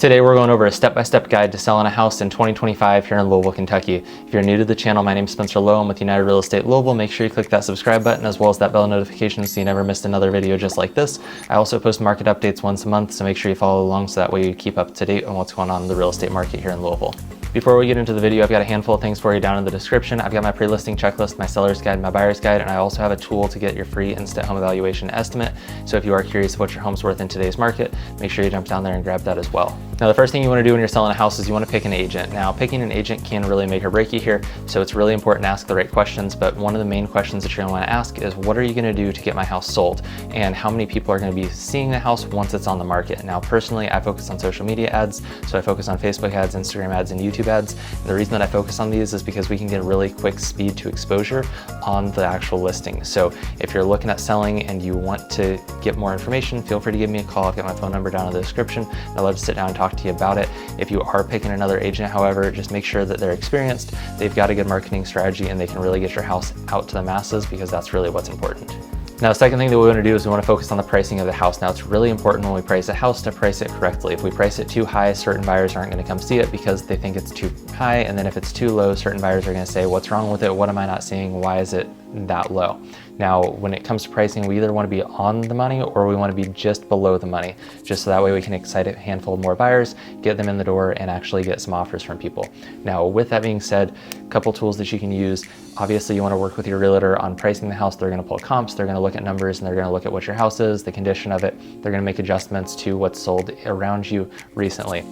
Today we're going over a step-by-step guide to selling a house in 2025 here in Louisville, Kentucky. If you're new to the channel, my name is Spencer Lowe. I'm with United Real Estate Louisville. Make sure you click that subscribe button as well as that bell notification so you never missed another video just like this. I also post market updates once a month, so make sure you follow along so that way you keep up to date on what's going on in the real estate market here in Louisville. Before we get into the video, I've got a handful of things for you down in the description. I've got my pre-listing checklist, my seller's guide, my buyer's guide, and I also have a tool to get your free instant home evaluation estimate. So if you are curious what your home's worth in today's market, make sure you jump down there and grab that as well. Now, the first thing you want to do when you're selling a house is you want to pick an agent. Now, picking an agent can really make or break you here, so it's really important to ask the right questions, but one of the main questions that you're going to want to ask is, what are you going to do to get my house sold? And how many people are going to be seeing the house once it's on the market? Now, personally, I focus on social media ads, so I focus on Facebook ads, Instagram ads, and YouTube ads. And the reason that I focus on these is because we can get a really quick speed to exposure on the actual listing. So if you're looking at selling and you want to get more information, feel free to give me a call. I've got my phone number down in the description. I'd love to sit down and talk to you about it. If you are picking another agent, however, just make sure that they're experienced, they've got a good marketing strategy, and they can really get your house out to the masses, because that's really what's important. Now, the second thing that we want to do is we want to focus on the pricing of the house. Now, it's really important when we price a house to price it correctly. If we price it too high, certain buyers aren't going to come see it because they think it's too high. And then if it's too low, certain buyers are going to say, what's wrong with it? What am I not seeing? Why is it that low? Now, when it comes to pricing, we either want to be on the money or we want to be just below the money, just so that way we can excite a handful of more buyers, get them in the door, and actually get some offers from people. Now, with that being said, a couple tools that you can use. Obviously, you want to work with your realtor on pricing the house. They're going to pull comps, they're going to look at numbers, and they're going to look at what your house is, the condition of it. They're going to make adjustments to what's sold around you recently.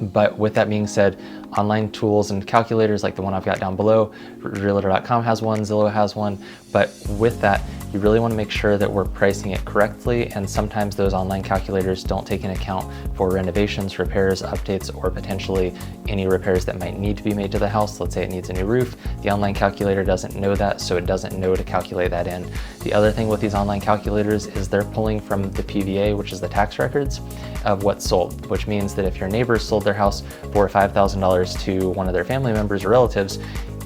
But with that being said, online tools and calculators like the one I've got down below, realtor.com has one, Zillow has one, but with that, you really want to make sure that we're pricing it correctly, and sometimes those online calculators don't take into account for renovations, repairs, updates, or potentially any repairs that might need to be made to the house. Let's say it needs a new roof. The online calculator doesn't know that, so it doesn't know to calculate that in. The other thing with these online calculators is they're pulling from the PVA, which is the tax records of what's sold, which means that if your neighbors sold their house for $5,000 to one of their family members or relatives,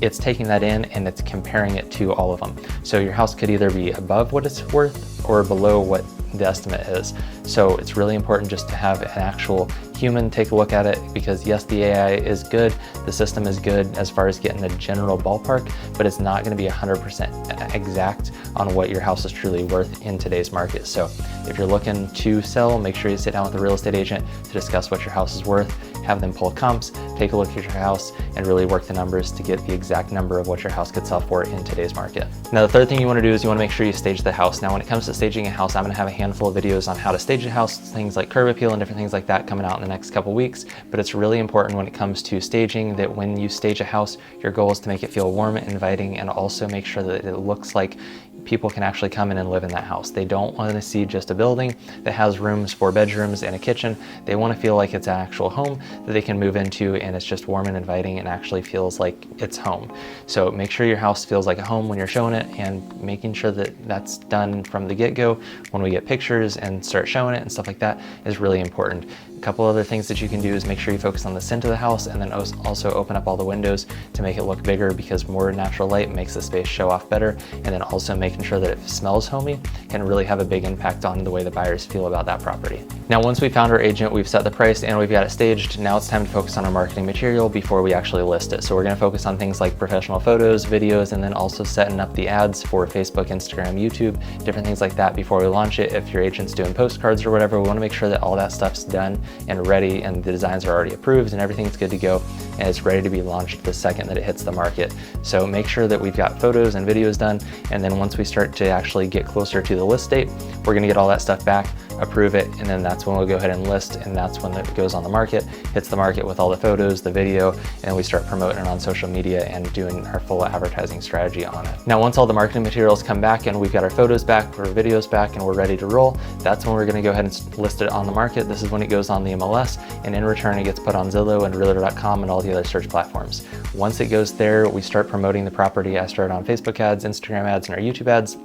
it's taking that in and it's comparing it to all of them. So your house could either be above what it's worth or below what the estimate is. So it's really important just to have an actual human take a look at it, because yes, the AI is good, the system is good as far as getting the general ballpark, but it's not going to be 100% exact on what your house is truly worth in today's market. So if you're looking to sell, make sure you sit down with a real estate agent to discuss what your house is worth, have them pull comps, take a look at your house, and really work the numbers to get the exact number of what your house could sell for in today's market. Now, the third thing you want to do is you want to make sure you stage the house. Now, when it comes to staging a house, I'm going to have a handful of videos on how to stage a house, things like curb appeal and different things like that coming out in the next couple weeks. But it's really important when it comes to staging that when you stage a house, your goal is to make it feel warm and inviting, and also make sure that it looks like people can actually come in and live in that house. They don't want to see just a building that has rooms, 4 bedrooms, and a kitchen. They want to feel like it's an actual home that they can move into, and it's just warm and inviting and actually feels like it's home. So make sure your house feels like a home when you're showing it, and making sure that that's done from the get-go when we get pictures and start showing it and stuff like that is really important. A couple other things that you can do is make sure you focus on the center of the house, and then also open up all the windows to make it look bigger, because more natural light makes the space show off better. And then also making sure that it smells homey can really have a big impact on the way the buyers feel about that property. Now, once we found our agent, we've set the price and we've got it staged, now it's time to focus on our marketing material before we actually list it. So we're going to focus on things like professional photos, videos, and then also setting up the ads for Facebook, Instagram, YouTube, different things like that before we launch it. If your agent's doing postcards or whatever, we want to make sure that all that stuff's done and ready, and the designs are already approved and everything's good to go, and it's ready to be launched the second that it hits the market. So make sure that we've got photos and videos done, and then once we start to actually get closer to the list date, we're going to get all that stuff back, approve it, and then that's when we'll go ahead and list, and that's when it goes on the market, hits the market with all the photos, the video, and we start promoting it on social media and doing our full advertising strategy on it. Now, once all the marketing materials come back and we've got our photos back, our videos back, and we're ready to roll, that's when we're going to go ahead and list it on the market. This is when it goes on the MLS, and in return it gets put on Zillow and realtor.com and all the other search platforms. Once it goes there, we start promoting the property. I start on Facebook ads, Instagram ads, and our YouTube ads.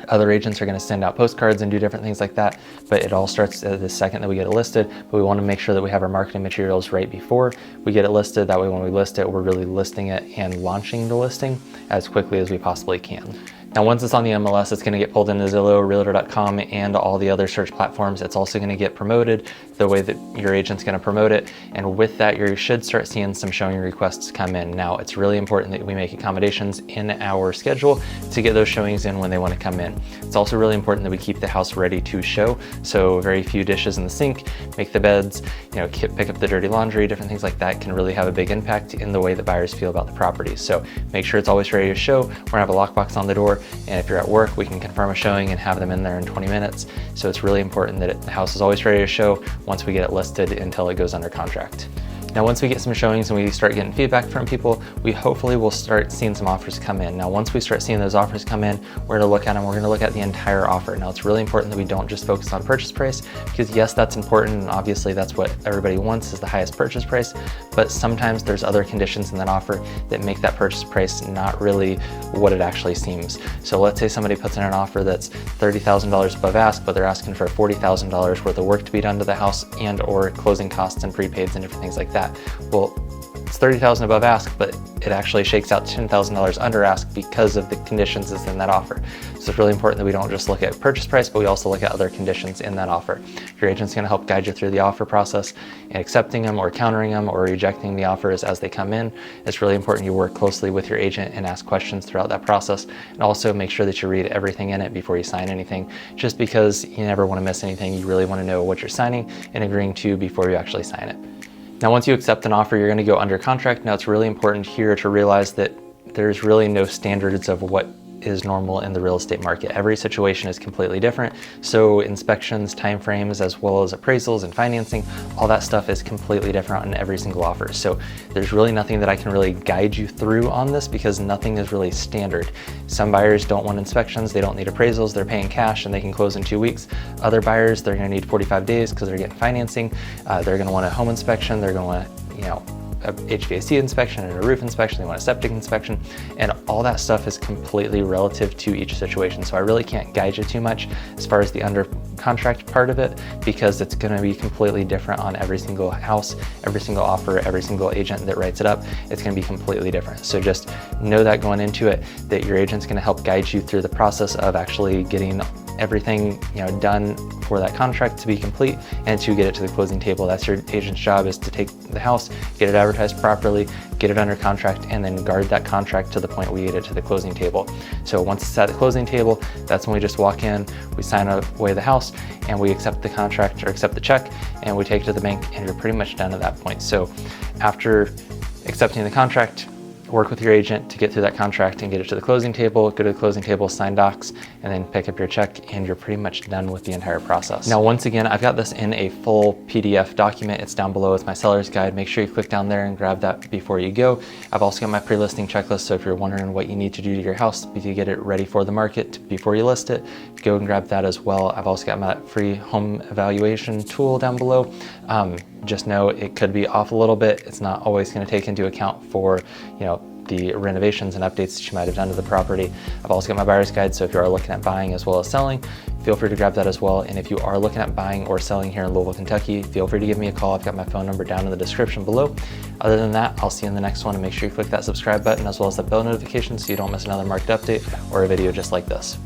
Other agents are going to send out postcards and do different things like that, but it all starts the second that we get it listed. But we want to make sure that we have our marketing materials right before we get it listed. That way when we list it, we're really listing it and launching the listing as quickly as we possibly can. Now, once it's on the MLS, it's going to get pulled into Zillow, realtor.com, and all the other search platforms. It's also going to get promoted. the way that your agent's going to promote it. And with that, you should start seeing some showing requests come in. Now, it's really important that we make accommodations in our schedule to get those showings in when they want to come in. It's also really important that we keep the house ready to show. So very few dishes in the sink, make the beds, pick up the dirty laundry, different things like that can really have a big impact in the way that buyers feel about the property. So make sure it's always ready to show. We're gonna have a lockbox on the door, and if you're at work, we can confirm a showing and have them in there in 20 minutes. So it's really important that the house is always ready to show once we get it listed until it goes under contract. Now, once we get some showings and we start getting feedback from people, we hopefully will start seeing some offers come in. Now, once we start seeing those offers come in, we're gonna look at them, we're gonna look at the entire offer. Now, it's really important that we don't just focus on purchase price, because yes, that's important, and obviously that's what everybody wants, is the highest purchase price, but sometimes there's other conditions in that offer that make that purchase price not really what it actually seems. So let's say somebody puts in an offer that's $30,000 above ask, but they're asking for $40,000 worth of work to be done to the house and or closing costs and prepaids and different things like that. Well, it's $30,000 above ask, but it actually shakes out $10,000 under ask because of the conditions that's in that offer. So it's really important that we don't just look at purchase price, but we also look at other conditions in that offer. Your agent's gonna help guide you through the offer process and accepting them or countering them or rejecting the offers as they come in. It's really important you work closely with your agent and ask questions throughout that process, and also make sure that you read everything in it before you sign anything, just because you never wanna miss anything. You really wanna know what you're signing and agreeing to before you actually sign it. Now, once you accept an offer, you're gonna go under contract. Now, it's really important here to realize that there's really no standards of what is normal in the real estate market. Every situation is completely different. So inspections, timeframes, as well as appraisals and financing, all that stuff is completely different on every single offer. So there's really nothing that I can really guide you through on this, because nothing is really standard. Some buyers don't want inspections, they don't need appraisals, they're paying cash and they can close in 2 weeks. Other buyers, they're gonna need 45 days because they're getting financing. They're gonna want a home inspection, they're gonna want, a HVAC inspection and a roof inspection, they want a septic inspection, and all that stuff is completely relative to each situation. So I really can't guide you too much as far as the under contract part of it, because it's gonna be completely different on every single house, every single offer, every single agent that writes it up. It's gonna be completely different. So just know that going into it, that your agent's gonna help guide you through the process of actually getting everything done for that contract to be complete and to get it to the closing table. That's your agent's job, is to take the house, get it advertised properly, get it under contract, and then guard that contract to the point we get it to the closing table. So once it's at the closing table, that's when we just walk in, we sign away the house, and we accept the contract or accept the check, and we take it to the bank, and you're pretty much done at that point. So after accepting the contract, work with your agent to get through that contract and get it to the closing table, go to the closing table, sign docs, and then pick up your check, and you're pretty much done with the entire process. Now, once again, I've got this in a full PDF document. It's down below with my seller's guide. Make sure you click down there and grab that before you go. I've also got my pre-listing checklist, so if you're wondering what you need to do to your house to get it ready for the market before you list it, go and grab that as well. I've also got my free home evaluation tool down below. Just know it could be off a little bit. It's not always going to take into account for, the renovations and updates that you might have done to the property. I've also got my buyer's guide, so if you are looking at buying as well as selling, feel free to grab that as well. And if you are looking at buying or selling here in Louisville, Kentucky, feel free to give me a call. I've got my phone number down in the description below. Other than that, I'll see you in the next one, and make sure you click that subscribe button as well as that bell notification so you don't miss another market update or a video just like this.